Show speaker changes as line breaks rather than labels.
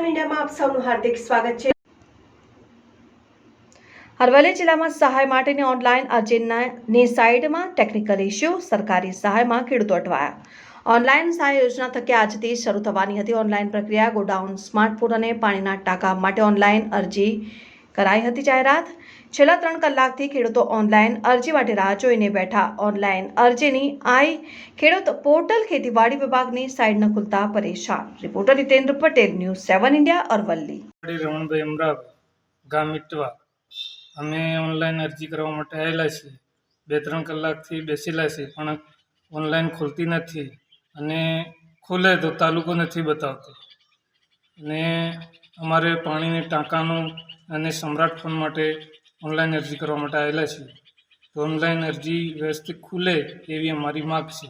India में आप सबનું हार्दिक स्वागत છે। અરવલ્લી જિલ્લામાં સહાય માટેની ઓનલાઈન અરજીની સાઇટમાં ટેકનિકલ ઇસ્યુ, સરકારી સહાયમાં ખેડૂતો અટવાયા। ઓનલાઈન સહાય યોજના થકી આજથી શરૂ થવાની હતી ઓનલાઈન પ્રક્રિયા। ગોડાઉન, સ્માર્ટફોન અને પાણીના ટાંકા માટે ઓનલાઈન અરજી કરાઈ હતી જાહેરાત। છેલ્લા 3 કલાકથી ખેડૂતો ઓનલાઈન અરજી માટે રાહ જોઈને બેઠા। ઓનલાઈન અરજીની ખેડૂત પોર્ટલ ખેતીવાડી વિભાગની સાઇટ ન ખુલતા પરેશાન। Reporter Jitendra Patel, news 7 India, Aravalli.
Ramanbhai Amrabhai, ગામ ઇટવા। અમે ઓનલાઈન અરજી કરવા માટે આવેલા છીએ। 2-3 કલાકથી બેસેલા છીએ, પણ ઓનલાઈન ખુલતી નથી અને ખુલે તો તાલુકો નથી બતાવતો। અને અમારે પાણીની ટાંકાનું અને સમ્રાટ ફોન માટે ઓનલાઈન અરજી કરવા માટે આવેલા છીએ। તો ઓનલાઈન અરજી વ્યવસ્થિત ખુલે એવી અમારી માગ છે।